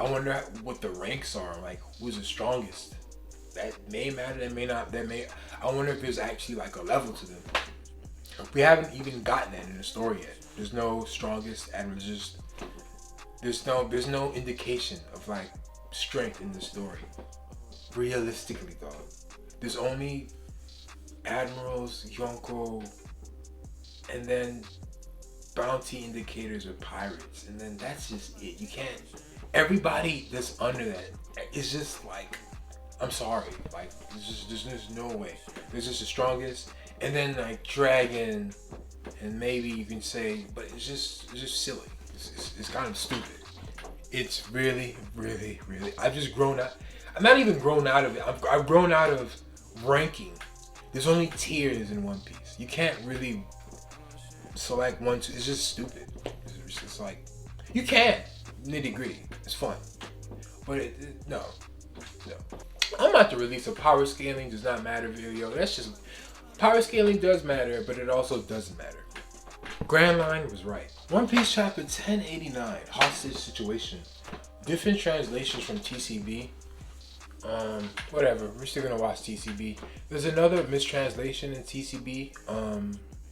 I wonder what the ranks are, like who's the strongest. That may matter, that may not, that may, I wonder if there's actually like a level to them. We haven't even gotten that in the story yet. There's no strongest admiral, there's no indication of like strength in the story. Realistically though, there's only admirals, Yonko, and then bounty indicators of pirates, and then that's just it. You can't, everybody that's under that is just like, I'm sorry, like there's no way. There's just the strongest, and then like dragon, and maybe you can say, but it's just silly. It's kind of stupid. It's really. I've just grown out. I'm not even grown out of it. I've grown out of ranking. There's only tiers in One Piece. You can't really select one, two. It's just stupid. It's just like, you can nitty gritty. It's fun, but no. I'm about to release a power scaling does not matter video. That's just, power scaling does matter, but it also doesn't matter. Grand Line was right. One Piece chapter 1089, hostage situation. Different translations from TCB. Whatever. We're still gonna watch TCB. There's another mistranslation in TCB.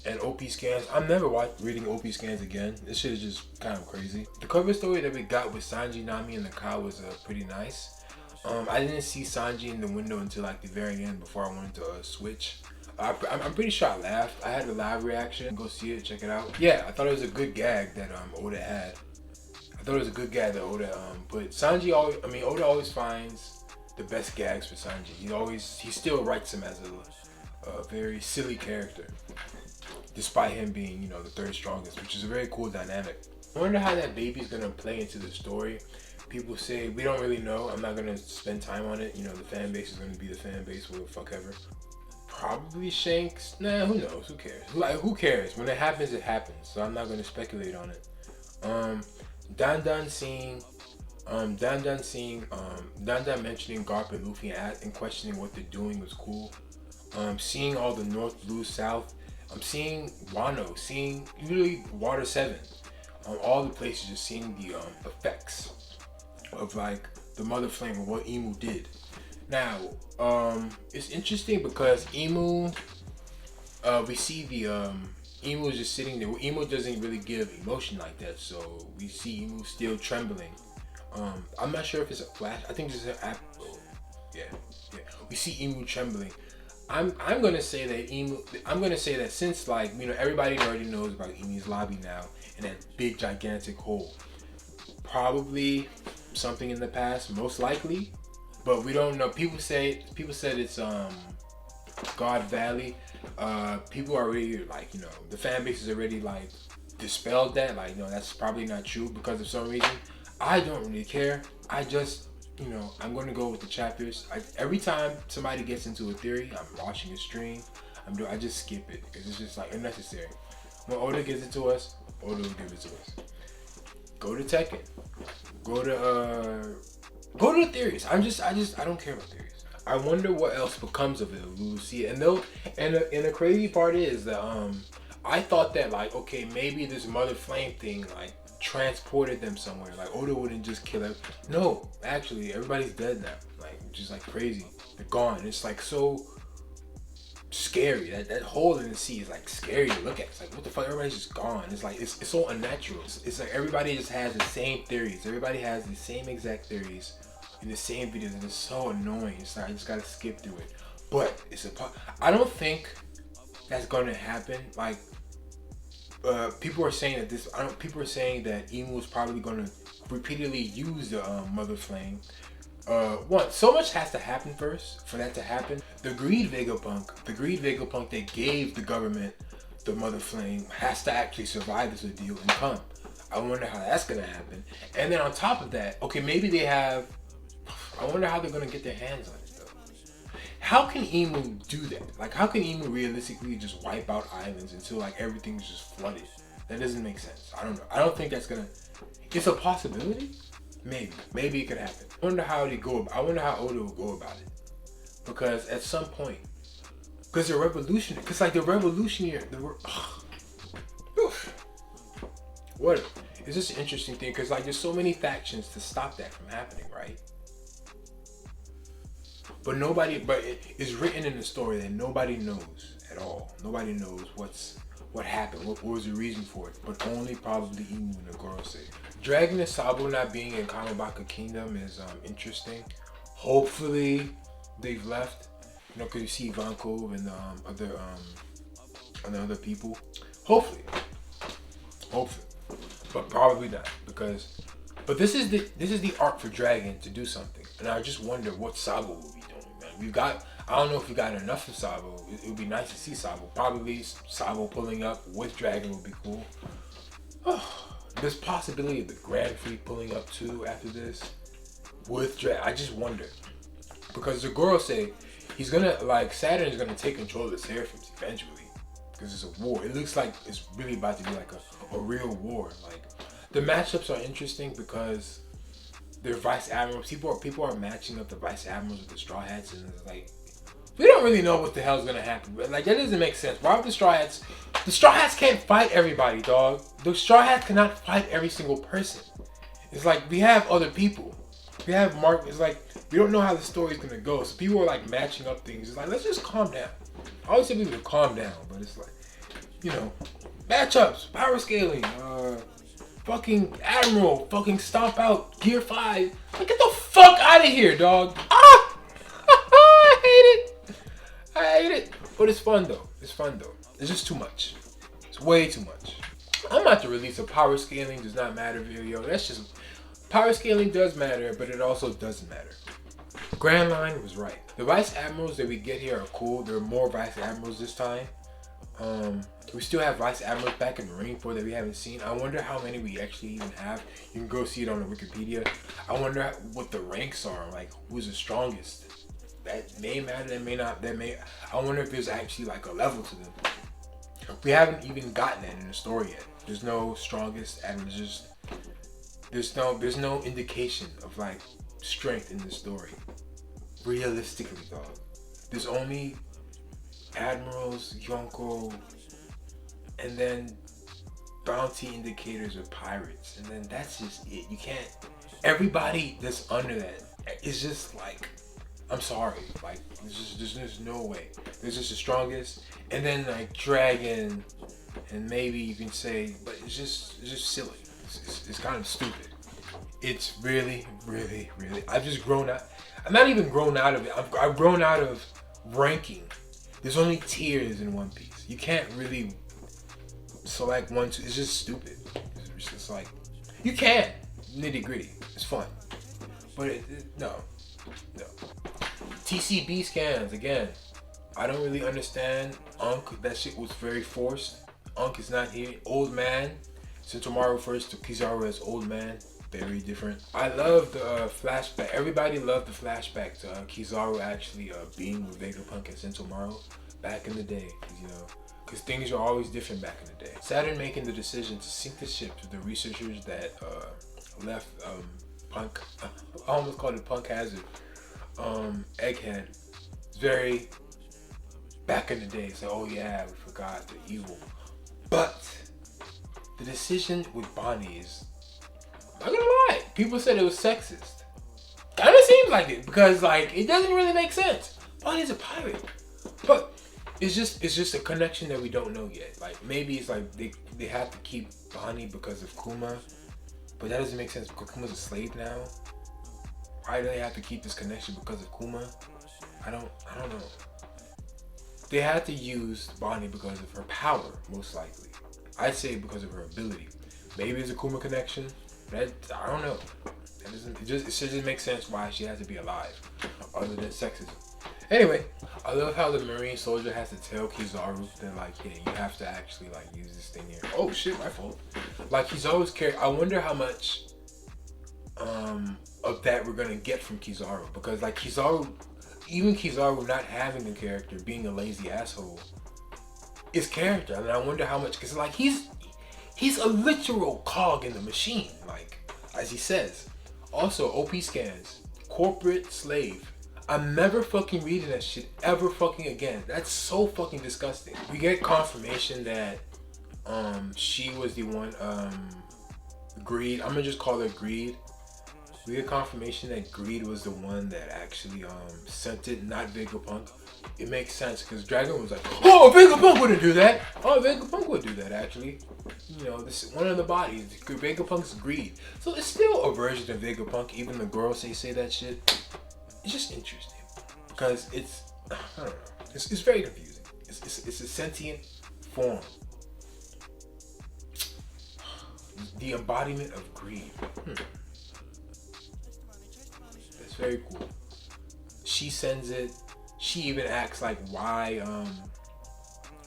And OP scans. I'm never reading OP scans again. This shit is just kind of crazy. The cover story that we got with Sanji, Nami, and the cow was pretty nice. I didn't see Sanji in the window until like the very end before I wanted to switch. I'm pretty sure I laughed. I had a live reaction. Go see it, check it out. Yeah, I thought it was a good gag that Oda had. But Sanji always, Oda always finds the best gags for Sanji. He still writes him as a very silly character, despite him being, the third strongest, which is a very cool dynamic. I wonder how that baby's gonna play into the story. People say, we don't really know. I'm not gonna spend time on it. The fan base is gonna be the fan base, whatever the fuck ever. Probably Shanks. Nah, who knows? Who cares? Who cares? When it happens, it happens. So I'm not gonna speculate on it. Dan Dan mentioning Garp and Luffy and questioning what they're doing was cool. Seeing all the North, Blue, South. I'm seeing Wano, seeing literally Water 7. All the places, just seeing the effects of like the Mother Flame and what Imu did. Now, it's interesting because Imu, we see the Imu is just sitting there. Imu doesn't really give emotion like that, so we see Imu still trembling. I'm not sure if it's a flash. I think this is an app. Yeah. We see Imu trembling. I'm gonna say that since like everybody already knows about Imu's lobby now and that big gigantic hole. Probably something in the past, most likely, but we don't know. People said it's God Valley. People are already like the fan base is already like dispelled that, like that's probably not true because of some reason. I don't really care. I just I'm going to go with the chapters. Every time somebody gets into a theory, I'm watching a stream. I just skip it because it's just like unnecessary. When Oda gives it to us, Oda will give it to us. Go to Tekken. Go to the theories. I don't care about theories. I wonder what else becomes of it. We will see it. And the crazy part is that I thought that like, okay, maybe this Mother Flame thing like transported them somewhere. Like Oda wouldn't just kill them. No, actually everybody's dead now. Like, which is like crazy. They're gone. It's like so scary. That hole in the sea is like scary to look at. It's like, what the fuck? Everybody's just gone. It's like it's so unnatural. It's like everybody just has the same theories. Everybody has the same exact theories in the same videos, and it's so annoying. It's like I just gotta skip through it. But I don't think that's gonna happen. Like people are saying that people are saying that Imu is probably gonna repeatedly use the Mother Flame. So much has to happen first for that to happen. The greed Vegapunk that gave the government the Mother Flame has to actually survive this ordeal and come. I wonder how that's gonna happen. And then on top of that, okay, maybe they have. I wonder how they're gonna get their hands on it though. How can Imu do that? Like, how can Imu realistically just wipe out islands until like everything's just flooded? That doesn't make sense. I don't know. I don't think that's gonna. It's a possibility. Maybe it could happen. I wonder how Oda will go about it. Because at some point, because the revolutionary, what? It's just an interesting thing because like there's so many factions to stop that from happening, right? But it's written in the story that nobody knows at all. Nobody knows what happened, what was the reason for it, but only probably Inu and the Gorosei. Dragon and Sabo not being in Kamabaka Kingdom is interesting. Hopefully they've left, you know, because you see Ivankov and other people. Hopefully, but probably not But this is the arc for Dragon to do something, and I just wonder what Sabo will be doing, man. I don't know if we got enough of Sabo. It would be nice to see Sabo. Probably Sabo pulling up with Dragon would be cool. There's possibility of the Grand Fleet pulling up too after this with Dragon. I just wonder because the Gorosei, he's gonna Saturn is gonna take control of the Seraphims eventually because it's a war. It looks like it's really about to be like a real war. Like the matchups are interesting because they're vice admirals. People are matching up the vice admirals with the Straw Hats, and it's like we don't really know what the hell's gonna happen. But like that doesn't make sense. Why would the Straw Hats? The Straw Hats can't fight everybody, dog. The Straw Hats cannot fight every single person. It's like we have other people. We have Mark. It's like we don't know how the story's gonna go. So people are like matching up things. It's like let's just calm down. I always say people to calm down, but it's like, you know, matchups, power scaling, fucking Admiral, fucking stomp out Gear 5. Like, get the fuck out of here, dog. Ah! I hate it. But it's fun though. It's just too much. It's way too much. I'm about to release a power scaling does not matter video. That's just, power scaling does matter, but it also doesn't matter. Grand Line was right. The Vice Admirals that we get here are cool. There are more Vice Admirals this time. We still have Vice Admirals back in Marineford that we haven't seen. I wonder how many we actually even have. You can go see it on the Wikipedia. I wonder what the ranks are. Like, who's the strongest? That may matter, that may not. I wonder if there's actually like a level to them. We haven't even gotten that in the story yet. There's no strongest admirals. There's no indication of like strength in the story. Realistically, dog. There's only admirals, Yonko, and then bounty indicators of pirates, and then that's just it. You can't. Everybody that's under that is just like, I'm sorry, like there's just no way. There's just the strongest, and then like Dragon, and maybe you can say, but it's just silly. It's kind of stupid. It's really. I've just grown out. I'm not even grown out of it. I've grown out of ranking. There's only tiers in One Piece. You can't really select one, two. It's just stupid. It's just like, you can, nitty gritty. It's fun. But no. TCB scans, again. I don't really understand. That shit was very forced. Is not here. Old man. Sentomaru refers to Kizaru as old man. Very different. I love the flashback. Everybody loved the flashback to Kizaru actually being with Vegapunk and Sentomaru back in the day, you know, because things are always different back in the day. Saturn making the decision to sink the ship to the researchers that left Punk. I almost called it Punk Hazard. Egghead. It's very back in the day. It's like, oh yeah, we forgot the evil. But the decision with Bonnie is, I'm not gonna lie, people said it was sexist. Kinda seems like it, because like it doesn't really make sense. Bonnie's a pirate. But it's just a connection that we don't know yet. Like maybe it's like they have to keep Bonnie because of Kuma. But that doesn't make sense because Kuma's a slave now. Why do they have to keep this connection because of Kuma? I don't know. They had to use Bonnie because of her power, most likely. I'd say because of her ability. Maybe it's a Kuma connection. I don't know. It doesn't make sense why she has to be alive, other than sexism. Anyway, I love how the Marine soldier has to tell Kizaru that like, yeah, you have to actually like use this thing here. Oh shit, my fault. Like he's always carrying. I wonder how much of that we're gonna get from Kizaru, because like even Kizaru not having a character, being a lazy asshole, is character. And I wonder how much, because like he's a literal cog in the machine, like as he says. Also, OP scans, corporate slave. I'm never fucking reading that shit ever fucking again. That's so fucking disgusting. We get confirmation that she was the one Greed. I'm gonna just call her Greed. We get confirmation that Greed was the one that actually sent it, not Vegapunk. It makes sense because Dragon was like, oh, Vegapunk wouldn't do that. Oh, Vegapunk would do that actually. You know, this is one of the bodies. Vegapunk's Greed. So it's still a version of Vegapunk. Even the girls say that shit. It's just interesting because it's, I don't know. It's very confusing. It's a sentient form. The embodiment of greed. That's very cool. She sends it. She even asks like why.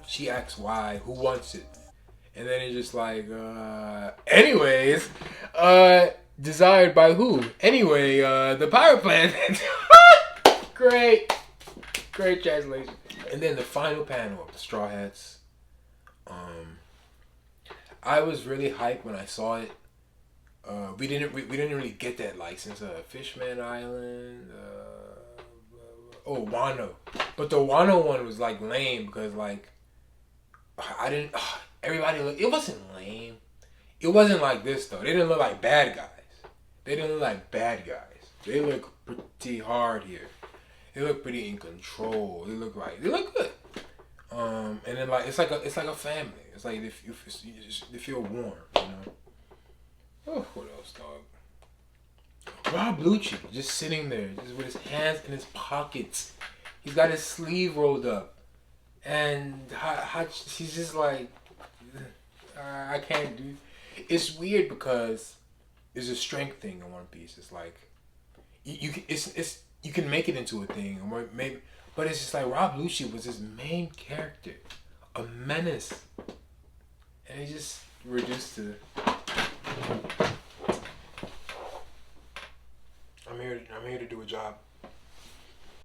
She asks why. Who wants it? And then it's just like, anyways, desired by who? Anyway, the power plant. Great translation. And then the final panel of the Straw Hats. I was really hyped when I saw it. We didn't really get that license. Fishman Island. Wano. But the Wano one was like lame because like I didn't. Everybody look. It wasn't lame. It wasn't like this though. They didn't look like bad guys. They They look pretty hard here. They look pretty in control. They look good. And then like it's like a family. It's like they feel warm, you know. Oh, what else, dog? Rob Lucci just sitting there, just with his hands in his pockets. He's got his sleeve rolled up, and he's just like, I can't do. It's weird because it's a strength thing in One Piece. It's like you can make it into a thing, or maybe, but it's just like Rob Lucci was his main character, a menace, and he just reduced to. I'm here to do a job.